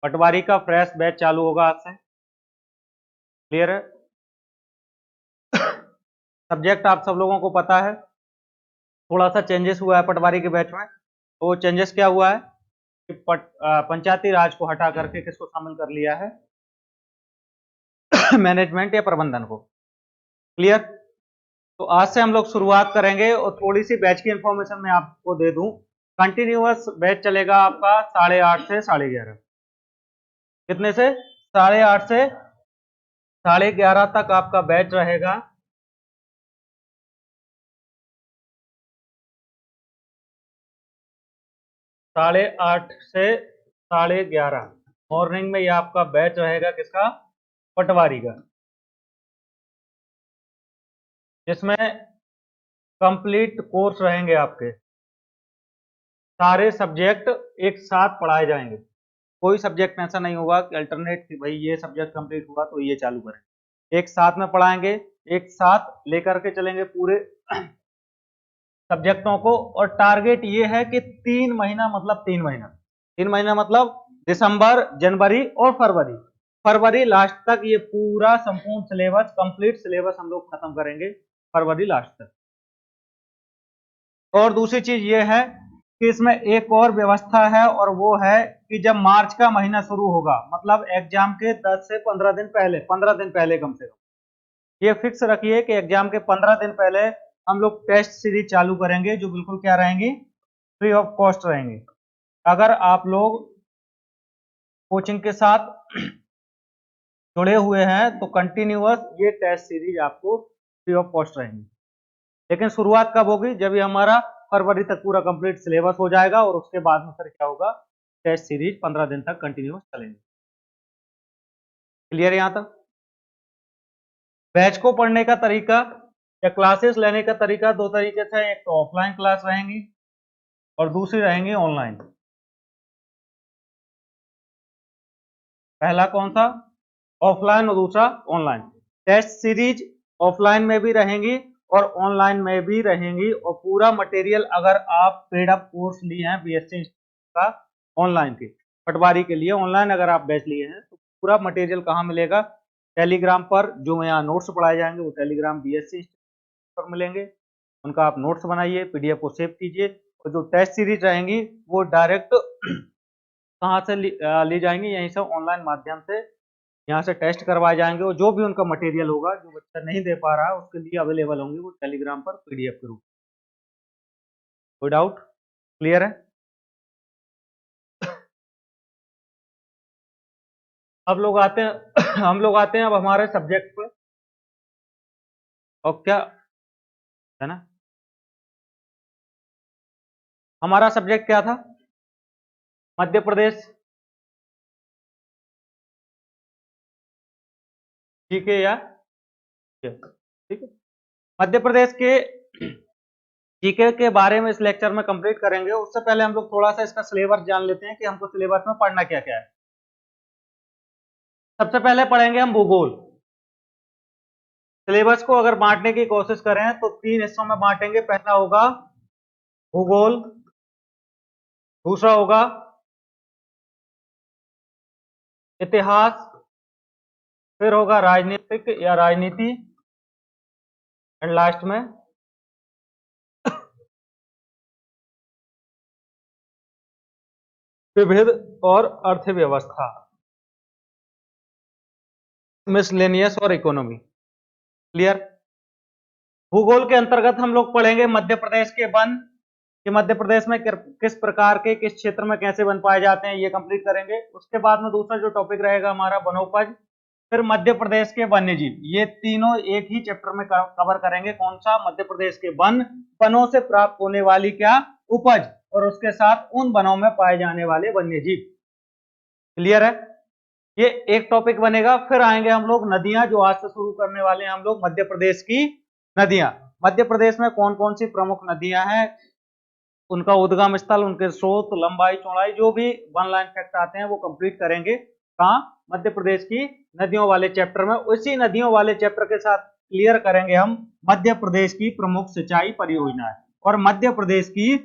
पटवारी का fresh batch चालू होगा आज से। क्लियर है? सब्जेक्ट आप सब लोगों को पता है, थोड़ा सा चेंजेस हुआ है पटवारी के बैच में। तो वो चेंजेस क्या हुआ है कि पंचायती राज को हटा करके किसको शामिल कर लिया है? मैनेजमेंट या प्रबंधन को। क्लियर? तो आज से हम लोग शुरुआत करेंगे और थोड़ी सी बैच की इंफॉर्मेशन मैं आपको दे दूं। कंटिन्यूअस बैच चलेगा आपका 8:30 से 11:30। कितने से? 8:30 से 11:30 तक आपका बैच रहेगा। 8:30 से 11:30 मॉर्निंग में ये आपका बैच रहेगा किसका? पटवारी का, जिसमें कंप्लीट कोर्स रहेंगे आपके, सारे सब्जेक्ट एक साथ पढ़ाए जाएंगे। कोई सब्जेक्ट ऐसा नहीं होगा कि अल्टरनेट कि भाई ये सब्जेक्ट कंप्लीट हुआ तो ये चालू करें। एक साथ में पढ़ाएंगे, एक साथ लेकर के चलेंगे पूरे सब्जेक्टों को। और टारगेट ये है कि 3 महीना मतलब 3 महीना, 3 महीना मतलब दिसंबर, जनवरी और फरवरी, फरवरी लास्ट तक ये पूरा संपूर्ण सिलेबस, कंप्लीट सिलेबस हम लोग खत्म करेंगे फरवरी लास्ट तक। और दूसरी चीज ये है कि इसमें एक और व्यवस्था है, और वो है कि जब मार्च का महीना शुरू होगा, मतलब एग्जाम के 10 से 15 दिन पहले, 15 दिन पहले कम से कम ये फिक्स रखिए कि एग्जाम के 15 दिन पहले हम लोग टेस्ट सीरीज चालू करेंगे, जो बिल्कुल क्या रहेंगी? फ्री ऑफ कॉस्ट रहेंगी। अगर आप लोग कोचिंग के साथ जुड़े हुए हैं तो कंटिन्यूअस ये टेस्ट सीरीज आपको फ्री ऑफ कॉस्ट रहेंगी। लेकिन शुरुआत कब होगी? जब ये हमारा फरवरी तक पूरा कंप्लीट सिलेबस हो जाएगा, और उसके बाद में फिर क्या होगा? टेस्ट सीरीज 15 दिन तक कंटिन्यूअस चलेंगे। क्लियर है यहां तक? बैच को पढ़ने का तरीका या क्लासेस लेने का तरीका दो तरीके से, एक तो ऑफलाइन क्लास रहेंगी और दूसरी रहेंगी ऑनलाइन। पहला कौन सा? ऑफलाइन, और दूसरा ऑनलाइन। टेस्ट सीरीज ऑफलाइन में भी रहेंगी और ऑनलाइन में भी रहेंगी। और पूरा मटेरियल अगर आप पेड अप कोर्स लिए हैं बीएससी का ऑनलाइन के, पटवारी के लिए ऑनलाइन अगर आप बैच लिए हैं, तो पूरा मटेरियल कहाँ मिलेगा? टेलीग्राम पर। जो यहाँ नोट्स पढ़ाए जाएंगे वो टेलीग्राम बीएससी पर मिलेंगे। उनका आप नोट्स बनाइए, पीडीएफ को सेव कीजिए। और जो टेस्ट सीरीज रहेंगी वो डायरेक्ट कहाँ से ली जाएंगी? यहीं से ऑनलाइन माध्यम से यहाँ से टेस्ट करवाए जाएंगे। और जो भी उनका मटेरियल होगा, जो बच्चा नहीं दे पा रहा है, उसके लिए अवेलेबल होंगे वो टेलीग्राम पर पीडीएफ के रूप। कोई डाउट? क्लियर है? अब लोग आते हैं हम लोग आते हैं अब हमारे सब्जेक्ट पे। और क्या है ना, हमारा सब्जेक्ट क्या था? मध्य प्रदेश, ठीक है या? ठीक है। मध्य प्रदेश के जीके के बारे में इस लेक्चर में कंप्लीट करेंगे। उससे पहले हम लोग थोड़ा सा इसका सिलेबस जान लेते हैं कि हमको सिलेबस में पढ़ना क्या क्या है। सबसे पहले पढ़ेंगे हम भूगोल। सिलेबस को अगर बांटने की कोशिश करें तो 3 हिस्सों में बांटेंगे। पहला होगा भूगोल, दूसरा होगा इतिहास, फिर होगा राजनीतिक या राजनीति, एंड लास्ट में विविध और अर्थव्यवस्था, मिसलेनियस और इकोनॉमी। क्लियर? भूगोल के अंतर्गत हम लोग पढ़ेंगे मध्य प्रदेश के वन, कि मध्य प्रदेश में किस प्रकार के, किस क्षेत्र में कैसे वन पाए जाते हैं, ये कंप्लीट करेंगे। उसके बाद में दूसरा जो टॉपिक रहेगा हमारा वनोपज, फिर मध्य प्रदेश के वन्य जीव। ये तीनों एक ही चैप्टर में कवर करेंगे। कौन सा? मध्य प्रदेश के वन, वनों से प्राप्त होने वाली क्या? उपज, और उसके साथ उन वनों में पाए जाने वाले वन्य जीव। क्लियर है? ये एक टॉपिक बनेगा। फिर आएंगे हम लोग नदियां, जो आज से शुरू करने वाले हैं हम लोग, मध्य प्रदेश की नदियां। मध्य प्रदेश में कौन कौन सी प्रमुख नदियां हैं, उनका उद्गम स्थल, उनके स्रोत, लंबाई, चौड़ाई, जो भी वन लाइन फैक्ट आते हैं वो कंप्लीट करेंगे। कहाँ? मध्य प्रदेश की नदियों वाले चैप्टर में। उसी नदियों वाले चैप्टर के साथ क्लियर करेंगे हम मध्य प्रदेश की प्रमुख सिंचाई परियोजनाएं और मध्य प्रदेश की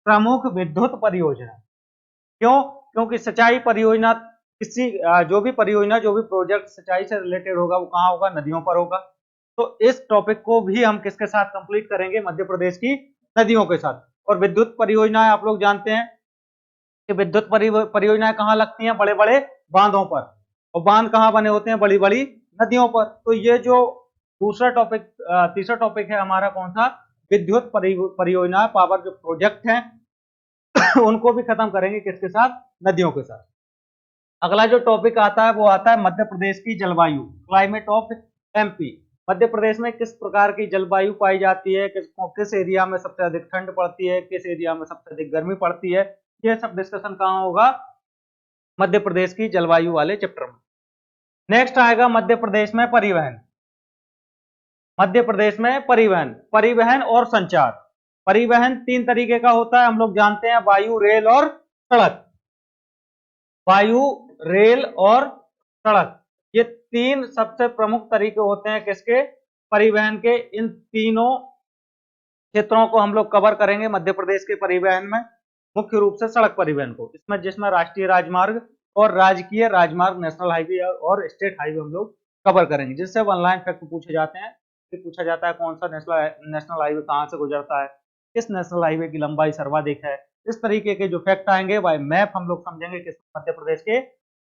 प्रमुख विद्युत परियोजना। क्यों? क्योंकि सिंचाई परियोजना किसी जो भी परियोजना, जो भी प्रोजेक्ट सिंचाई से रिलेटेड होगा वो कहाँ होगा, नदियों पर होगा। तो इस टॉपिक को भी हम किसके साथ कंप्लीट करेंगे, मध्य प्रदेश की नदियों के साथ। और विद्युत परियोजनाएं आप लोग जानते हैं कि विद्युत परियोजनाएं कहाँ लगती हैं, बड़े बड़े बांधों पर, और बांध कहाँ बने होते हैं, बड़ी बड़ी नदियों पर। तो ये जो दूसरा टॉपिक, तीसरा टॉपिक है हमारा कौन सा, विद्युत परियोजना, पावर जो प्रोजेक्ट हैं उनको भी खत्म करेंगे किसके साथ, नदियों के साथ। अगला जो टॉपिक आता है वो आता है मध्य प्रदेश की जलवायु, climate of MP. Madhya Pradesh में किस प्रकार की जलवायु पाई जाती है, किस एरिया में सबसे अधिक ठंड पड़ती है, किस एरिया में सबसे अधिक गर्मी पड़ती है, ये सब डिस्कशन कहाँ होगा, मध्य प्रदेश की जलवायु वाले चैप्टर में। नेक्स्ट आएगा मध्य प्रदेश में परिवहन। मध्य प्रदेश में परिवहन, परिवहन और संचार। परिवहन तीन तरीके का होता है, हम लोग जानते हैं, वायु, रेल और सड़क। वायु, रेल और सड़क, ये तीन सबसे प्रमुख तरीके होते हैं किसके, परिवहन के। इन तीनों क्षेत्रों को हम लोग कवर करेंगे मध्य प्रदेश के परिवहन में, मुख्य रूप से सड़क परिवहन को, इसमें जिसमें राष्ट्रीय राजमार्ग और राजकीय राजमार्ग, नेशनल हाईवे और स्टेट हाईवे हम लोग कवर करेंगे। जिससे ऑनलाइन फैक्ट पूछे जाते हैं, पूछा जाता है कौन सा नेशनल हाईवे कहाँ से गुजरता है, किस नेशनल हाईवे की लंबाई सर्वाधिक है। इस तरीके के जो फैक्ट आएंगे बाय मैप हम लोग समझेंगे किस मध्य प्रदेश के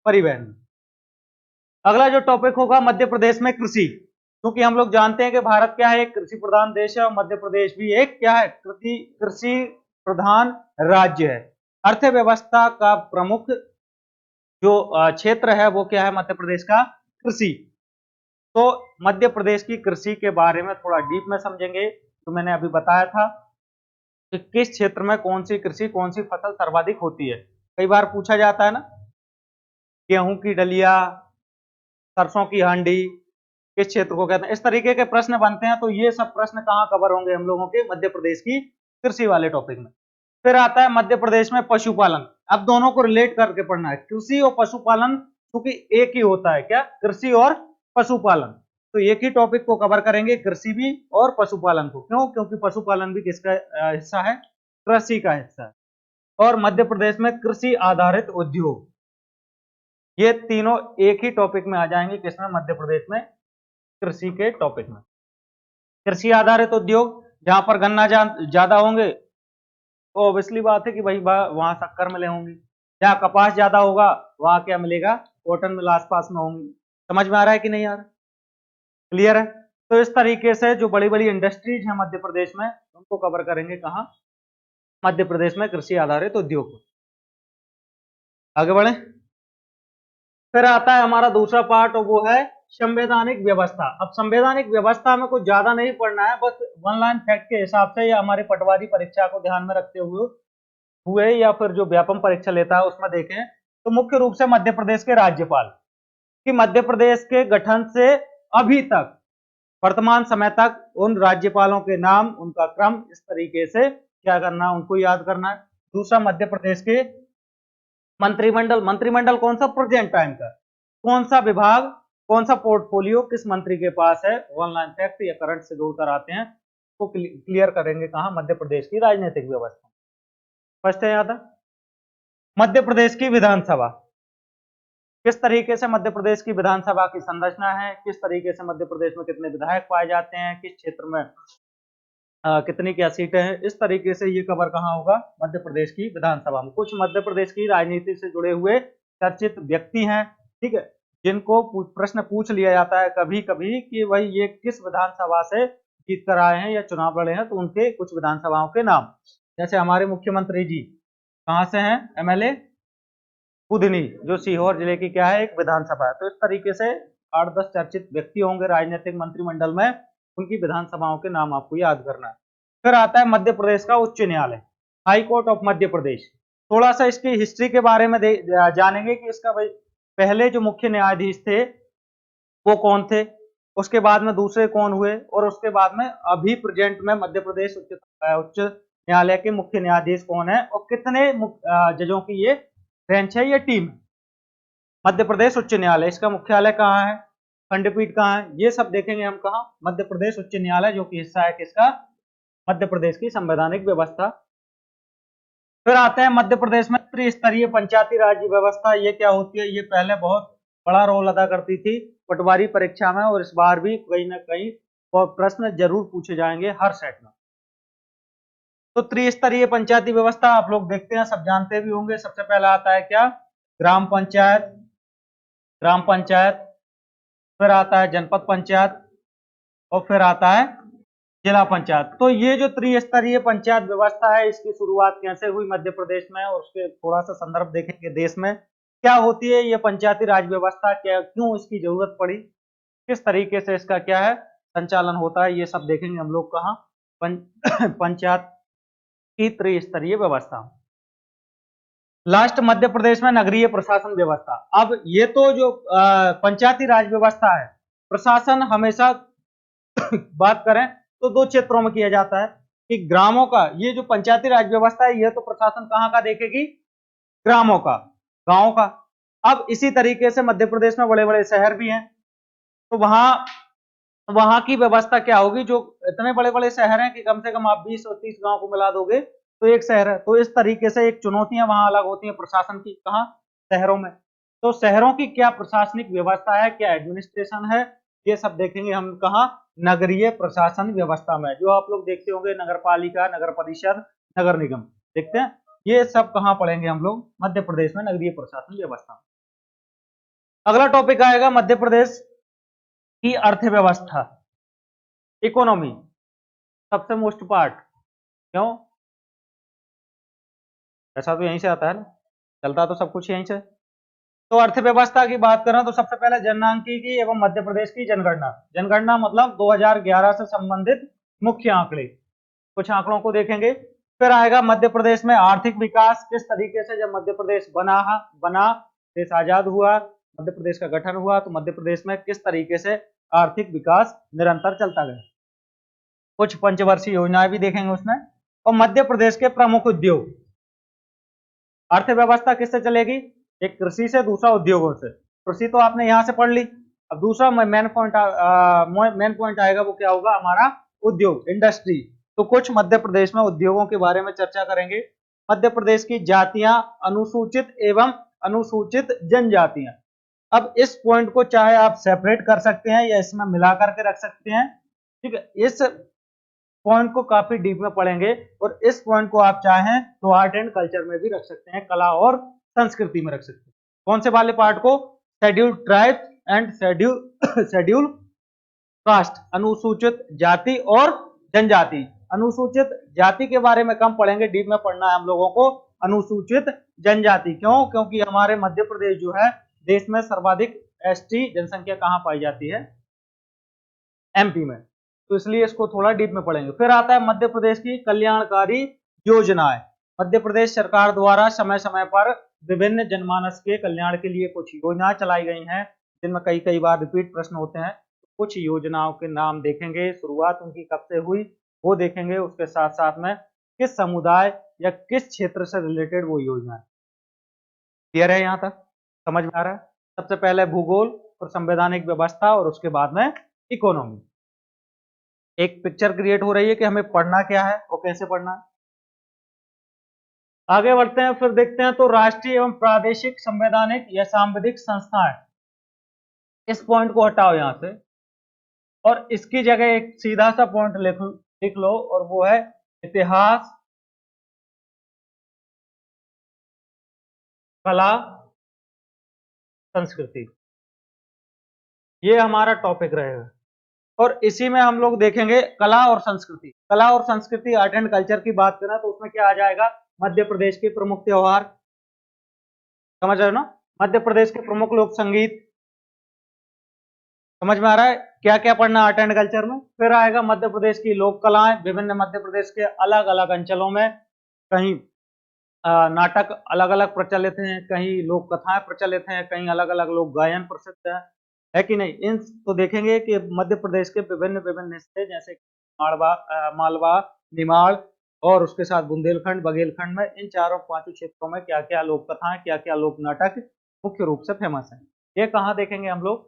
परिवहन में। अगला जो टॉपिक होगा मध्य प्रदेश में कृषि, क्योंकि हम लोग जानते हैं कि भारत क्या है, एक कृषि प्रधान देश है, और मध्य प्रदेश भी एक क्या है, कृषि प्रधान राज्य है। अर्थव्यवस्था का प्रमुख जो क्षेत्र है वो क्या है, मध्य प्रदेश का कृषि। तो मध्य प्रदेश की कृषि के बारे में थोड़ा डीप में समझेंगे। तो मैंने अभी बताया था कि किस क्षेत्र में कौन सी कृषि, कौन सी फसल सर्वाधिक होती है। कई बार पूछा जाता है ना, गेहूं की डलिया, सरसों की हांडी किस क्षेत्र को कहते हैं, इस तरीके के प्रश्न बनते हैं। तो ये सब प्रश्न कहाँ कवर होंगे हम लोगों के, मध्य प्रदेश की कृषि वाले टॉपिक में। फिर आता है मध्य प्रदेश में पशुपालन। अब दोनों को रिलेट करके पढ़ना है, कृषि और पशुपालन, क्योंकि एक ही होता है क्या, कृषि और पशुपालन। तो एक ही टॉपिक को कवर करेंगे, कृषि भी और पशुपालन को। क्यों, क्योंकि पशुपालन भी किसका हिस्सा है, कृषि का हिस्सा है। और मध्य प्रदेश में कृषि आधारित उद्योग, ये तीनों एक ही टॉपिक में आ जाएंगे, किसमें, मध्य प्रदेश में कृषि के टॉपिक में। कृषि आधारित उद्योग, जहां पर गन्ना ज्यादा होंगे तो ऑब्वियसली बात है कि भाई वहां शक्कर मिले होंगे। जहां कपास ज्यादा होगा वहां क्या मिलेगा, कॉटन मिल आसपास में होंगी। समझ में आ रहा है कि नहीं आ रहा, क्लियर है। तो इस तरीके से जो बड़ी बड़ी इंडस्ट्रीज हैं मध्य प्रदेश में, उनको कवर करेंगे कहां, मध्य प्रदेश में कृषि आधारित उद्योग। आगे बढ़े। फिर आता है हमारा दूसरा पार्ट, और वो है संवैधानिक व्यवस्था। अब संवैधानिक व्यवस्था में कुछ ज्यादा नहीं पढ़ना है, बस वन लाइन फैक्ट के हिसाब से या हमारे पटवारी परीक्षा को ध्यान में रखते हुए या फिर जो व्यापम परीक्षा लेता है उसमें देखें तो मुख्य रूप से मध्य प्रदेश के राज्यपाल, कि मध्य प्रदेश के गठन से अभी तक, वर्तमान समय तक, उन राज्यपालों के नाम, उनका क्रम, इस तरीके से क्या करना, उनको याद करना है। दूसरा, मध्य प्रदेश के मंत्रिमंडल, मंत्रिमंडल कौन सा, प्रेजेंट टाइम का, कौन सा विभाग, कौन सा पोर्टफोलियो किस मंत्री के पास है, ऑनलाइन फैक्ट या करंट से जोड़कर आते हैं, तो क्लियर करेंगे कहां, मध्य प्रदेश की राजनीतिक व्यवस्था। फर्स्ट है याद है। मध्य प्रदेश की विधानसभा, किस तरीके से मध्य प्रदेश की विधानसभा की संरचना है, किस तरीके से मध्य प्रदेश में कितने विधायक पाए जाते हैं, किस क्षेत्र में कितनी क्या सीटें हैं, इस तरीके से ये कवर कहाँ होगा, मध्य प्रदेश की विधानसभा में। कुछ मध्य प्रदेश की राजनीति से जुड़े हुए चर्चित व्यक्ति हैं, ठीक है, जिनको प्रश्न पूछ लिया जाता है कभी कभी कि भाई ये किस विधानसभा से जीत कर आए हैं या चुनाव लड़े हैं, तो उनके कुछ विधानसभाओं के नाम, जैसे हमारे मुख्यमंत्री जी कहाँ से हैं, एमएलए बुधनी, जो सीहोर जिले की क्या है, एक विधानसभा है। तो इस तरीके से 8-10 चर्चित व्यक्ति होंगे राजनीतिक मंत्रिमंडल में, उनकी विधानसभाओं के नाम आपको याद करना है। फिर आता है मध्य प्रदेश का उच्च न्यायालय, high court of Madhya Pradesh. थोड़ा सा इसकी हिस्ट्री के बारे में जानेंगे कि इसका भाई पहले जो मुख्य न्यायाधीश थे वो कौन थे, उसके बाद में दूसरे कौन हुए, और उसके बाद में अभी प्रेजेंट में मध्य प्रदेश उच्च न्यायालय के मुख्य न्यायाधीश कौन है, और कितने जजों की ये बेंच है, ये टीम। मध्य प्रदेश उच्च न्यायालय, इसका मुख्यालय कहाँ है, खंडपीठ कहाँ है, ये सब देखेंगे हम कहाँ, मध्य प्रदेश उच्च न्यायालय, जो कि हिस्सा है किसका, मध्य प्रदेश की संवैधानिक व्यवस्था। फिर आते हैं मध्य प्रदेश में त्रिस्तरीय पंचायती राज व्यवस्था ये क्या होती है? ये पहले बहुत बड़ा रोल अदा करती थी पटवारी परीक्षा में, और इस बार भी कहीं ना कहीं प्रश्न जरूर पूछे जाएंगे हर सेट में। तो त्रिस्तरीय पंचायती व्यवस्था आप लोग देखते हैं, सब जानते भी होंगे। सबसे पहला आता है क्या? ग्राम पंचायत, ग्राम पंचायत, फिर आता है जनपद पंचायत, और फिर आता है जिला पंचायत। तो ये जो त्रिस्तरीय पंचायत व्यवस्था है, इसकी शुरुआत कैसे हुई मध्य प्रदेश में, और उसके थोड़ा सा संदर्भ देखेंगे देश में क्या होती है ये पंचायती राज व्यवस्था, क्या क्यों इसकी जरूरत पड़ी, किस तरीके से इसका क्या है संचालन होता है, ये सब देखेंगे हम लोग कहाँ पंचायत की त्रिस्तरीय व्यवस्था। लास्ट मध्य प्रदेश में नगरीय प्रशासन व्यवस्था। अब ये तो जो पंचायती राज व्यवस्था है, प्रशासन हमेशा बात करें तो दो क्षेत्रों में किया जाता है कि ग्रामों का, ये जो पंचायती राज व्यवस्था है ये तो प्रशासन कहाँ का देखेगी? ग्रामों का, गांवों का। अब इसी तरीके से मध्य प्रदेश में बड़े बड़े शहर भी हैं, तो वहां की व्यवस्था क्या होगी? जो इतने बड़े बड़े शहर हैं कि कम से कम आप 20 और 30 गांव को मिला दोगे तो एक शहर है। तो इस तरीके से एक चुनौतियां वहां अलग होती हैं प्रशासन की, कहाँ? शहरों में। तो शहरों की क्या प्रशासनिक व्यवस्था है, क्या एडमिनिस्ट्रेशन है, ये सब देखेंगे हम कहाँ? नगरीय प्रशासन व्यवस्था में। जो आप लोग देखते होंगे नगर पालिका, नगर परिषद, नगर निगम, देखते हैं ये सब कहाँ पढ़ेंगे हम लोग? मध्य प्रदेश में नगरीय प्रशासन व्यवस्था। अगला टॉपिक आएगा मध्य प्रदेश की अर्थव्यवस्था, इकोनॉमी, सबसे मोस्ट पार्ट। क्यों? ऐसा तो यहीं से आता है ना, चलता तो सब कुछ यहीं से। तो अर्थव्यवस्था की बात करें तो सबसे पहले जनसांख्यिकी एवं मध्य प्रदेश की जनगणना। जनगणना मतलब 2011 से संबंधित मुख्य आंकड़े, कुछ आंकड़ों को देखेंगे। फिर आएगा मध्य प्रदेश में आर्थिक विकास, किस तरीके से जब मध्य प्रदेश बना देश आजाद हुआ, मध्य प्रदेश का गठन हुआ, तो मध्य प्रदेश में किस तरीके से आर्थिक विकास निरंतर चलता गया। कुछ पंचवर्षीय योजनाएं भी देखेंगे उसमें। और मध्य प्रदेश के प्रमुख उद्योग, अर्थव्यवस्था किससे चलेगी? एक कृषि से, दूसरा उद्योगों से। कृषि तो आपने यहां से पढ़ ली। अब दूसरा मेन पॉइंट आएगा, वो क्या होगा? हमारा उद्योग, इंडस्ट्री। तो कुछ मध्य प्रदेश में उद्योगों के बारे में चर्चा करेंगे। मध्य प्रदेश की जातियां, अनुसूचित एवं अनुसूचित जनजातियां। अब इस पॉइंट को चाहे आप सेपरेट कर सकते हैं या इसमें मिला करके रख सकते हैं, ठीक है। इस पॉइंट को काफी डीप में पढ़ेंगे, और इस पॉइंट को आप चाहें तो आर्ट एंड कल्चर में भी रख सकते हैं, कला और संस्कृति में रख सकते हैं। कौन से वाले पार्ट को? Scheduled tribes and schedule caste, अनुसूचित जाति और जनजाति। अनुसूचित जाति के बारे में कम पढ़ेंगे, डीप में पढ़ना है हम लोगों को अनुसूचित जनजाति। क्यों? क्योंकि हमारे मध्य प्रदेश जो है देश में सर्वाधिक एसटी जनसंख्या कहां पाई जाती है? एमपी में। तो इसलिए इसको थोड़ा डीप में पढ़ेंगे। फिर आता है मध्य प्रदेश की कल्याणकारी योजनाएं। मध्य प्रदेश सरकार द्वारा समय समय पर विभिन्न जनमानस के कल्याण के लिए कुछ योजनाएं चलाई गई हैं, जिनमें कई बार रिपीट प्रश्न होते हैं। कुछ योजनाओं के नाम देखेंगे, शुरुआत उनकी कब से हुई वो देखेंगे, उसके साथ साथ में किस समुदाय या किस क्षेत्र से रिलेटेड वो योजना है। क्लियर है? यहाँ तक समझ में आ रहा है? सबसे पहले भूगोल और संवैधानिक व्यवस्था, और उसके बाद में इकोनॉमी। एक पिक्चर क्रिएट हो रही है कि हमें पढ़ना क्या है और कैसे पढ़ना है। आगे बढ़ते हैं, फिर देखते हैं। तो राष्ट्रीय एवं प्रादेशिक संवैधानिक या सांविधिक संस्थाएं, इस पॉइंट को हटाओ यहां से, और इसकी जगह एक सीधा सा पॉइंट लिख लो, और वो है इतिहास, कला, संस्कृति। ये हमारा टॉपिक रहेगा, और इसी में हम लोग देखेंगे कला और संस्कृति। कला और संस्कृति, आर्ट एंड कल्चर की बात करें तो उसमें क्या आ जाएगा? मध्य प्रदेश के प्रमुख त्योहार, समझ रहे हो ना? मध्य प्रदेश के प्रमुख लोक संगीत। समझ में आ रहा है क्या क्या पढ़ना आर्ट एंड कल्चर में? फिर आएगा मध्य प्रदेश की लोक कलाएं, विभिन्न मध्य प्रदेश के अलग अलग अंचलों में कहीं नाटक अलग अलग प्रचलित हैं, कहीं लोक कथाएं प्रचलित हैं, कहीं अलग अलग लोक गायन प्रसिद्ध है कि नहीं? इन तो देखेंगे कि मध्य प्रदेश के विभिन्न विभिन्न हिस्से, जैसे मालवा, निमाड़, और उसके साथ बुंदेलखंड, बघेलखंड में, इन चारों पांचों क्षेत्रों में क्या क्या लोक कथाएं, क्या क्या लोक नाटक मुख्य रूप से फेमस है। ये कहाँ देखेंगे हम लोग?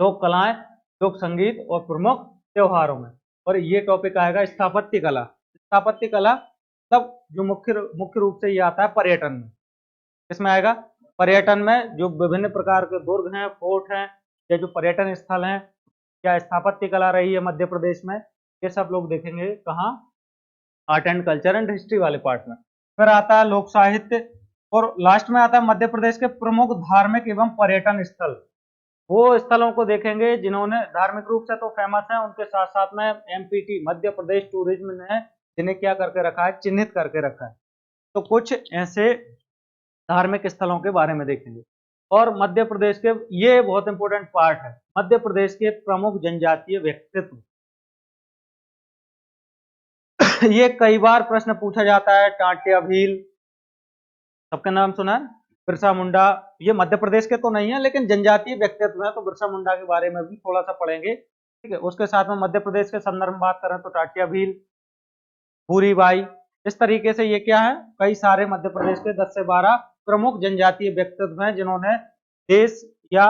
लोक कलाएं, लोक संगीत और प्रमुख त्योहारों में। और ये टॉपिक आएगा स्थापत्य कला। स्थापत्य कला तब जो मुख्य रूप से ये आता है पर्यटन में। इसमें आएगा पर्यटन में जो विभिन्न प्रकार के दुर्ग हैं, फोर्ट हैं, या जो पर्यटन स्थल हैं, क्या स्थापत्य कला रही है मध्य प्रदेश में, ये सब लोग देखेंगे कहाँ, art and culture and history वाले पार्ट में। फिर आता है लोक साहित्य, और लास्ट में आता है मध्य प्रदेश के प्रमुख धार्मिक एवं पर्यटन स्थल। वो स्थलों को देखेंगे जिन्होंने धार्मिक रूप से तो फेमस है, उनके साथ साथ में एमपीटी मध्य प्रदेश टूरिज्म ने जिन्हें क्या करके रखा है, चिन्हित करके रखा है। तो कुछ ऐसे धार्मिक स्थलों के बारे में देखेंगे। और मध्य प्रदेश के, ये बहुत इंपॉर्टेंट पार्ट है, मध्य प्रदेश के प्रमुख जनजातीय व्यक्तित्व। ये कई बार प्रश्न पूछा जाता है। टाटिया भील, सबका नाम सुना है, बिरसा मुंडा, ये मध्य प्रदेश के तो नहीं है लेकिन जनजातीय व्यक्तित्व है, तो बिरसा मुंडा के बारे में भी थोड़ा सा पढ़ेंगे, ठीक है। उसके साथ में मध्य प्रदेश के संदर्भ में बात करें तो टाटिया भील, भूरीबाई, इस तरीके से ये क्या है, कई सारे मध्य प्रदेश के 10 से 12 प्रमुख जनजातीय व्यक्तित्व हैं जिन्होंने देश या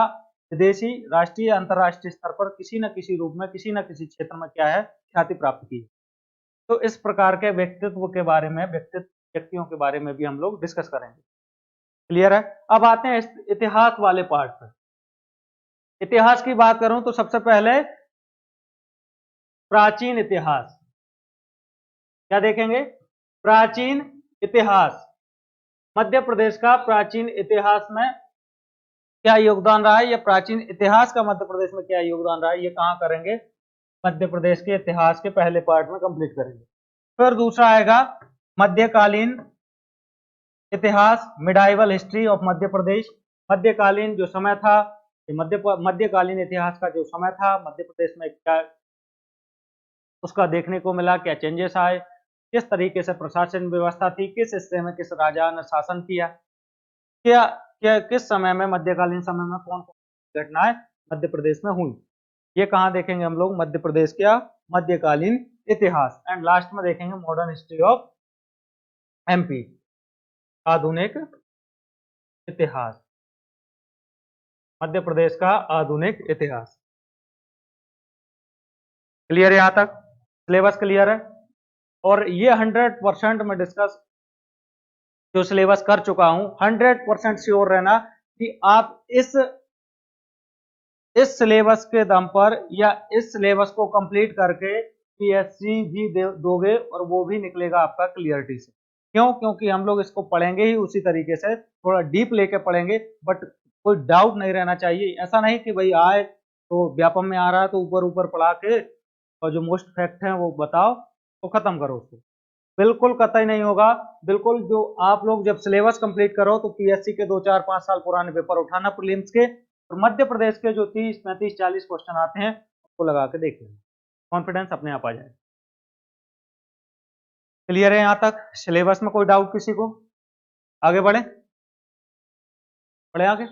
विदेशी, राष्ट्रीय, अंतर्राष्ट्रीय स्तर पर किसी न किसी रूप में, किसी न किसी क्षेत्र में क्या है, ख्याति प्राप्त की। तो इस प्रकार के व्यक्तित्व के बारे में, व्यक्तियों के बारे में भी हम लोग डिस्कस करेंगे। क्लियर है। अब आते हैं इतिहास वाले पार्ट पर। इतिहास की बात करूं तो सबसे पहले प्राचीन इतिहास, क्या देखेंगे, प्राचीन इतिहास। मध्य प्रदेश का प्राचीन इतिहास में क्या योगदान रहा है, या प्राचीन इतिहास का मध्य प्रदेश में क्या योगदान रहा है, ये कहां करेंगे, मध्य प्रदेश के इतिहास के पहले पार्ट में कंप्लीट करेंगे। फिर दूसरा आएगा मध्यकालीन इतिहास, medieval history of Madhya Pradesh. मध्यकालीन जो समय था, मध्यकालीन इतिहास का जो समय था मध्य प्रदेश में, क्या उसका देखने को मिला, क्या चेंजेस आए, किस तरीके से प्रशासन व्यवस्था थी, किस हिस्से में किस राजा ने शासन किया, क्या क्या किस समय में, मध्यकालीन समय में कौन कौन घटनाएं मध्य प्रदेश में हुई, ये कहां देखेंगे हम लोग, मध्य प्रदेश का मध्यकालीन इतिहास। एंड लास्ट में देखेंगे मॉडर्न हिस्ट्री ऑफ एमपी, आधुनिक इतिहास, मध्य प्रदेश का आधुनिक इतिहास। क्लियर है, यहां तक सिलेबस क्लियर है। और ये 100% में डिस्कस जो सिलेबस कर चुका हूं, 100% श्योर रहना कि आप इस सिलेबस के दम पर या इस सिलेबस को कंप्लीट करके पीएससी भी दोगे, और वो भी निकलेगा आपका क्लियरिटी से। क्यों? क्योंकि हम लोग इसको पढ़ेंगे ही उसी तरीके से, थोड़ा डीप लेके पढ़ेंगे, बट कोई डाउट नहीं रहना चाहिए। ऐसा नहीं कि भाई आए तो व्यापम में आ रहा है तो ऊपर ऊपर पढ़ा के और जो मोस्ट फैक्ट है वो बताओ तो खत्म करो उसको, बिल्कुल कतई नहीं होगा। बिल्कुल, जो आप लोग जब सिलेबस कंप्लीट करो तो पीएससी के 2 4 5 साल पुराने पेपर उठाना प्रीलिम्स के, और मध्य प्रदेश के जो 30 35 40 क्वेश्चन आते हैं उसको लगा के देख लेना, कॉन्फिडेंस अपने आप आ जाए। क्लियर है यहाँ तक? सिलेबस में कोई डाउट किसी को? आगे बढ़े, बढ़े आगे।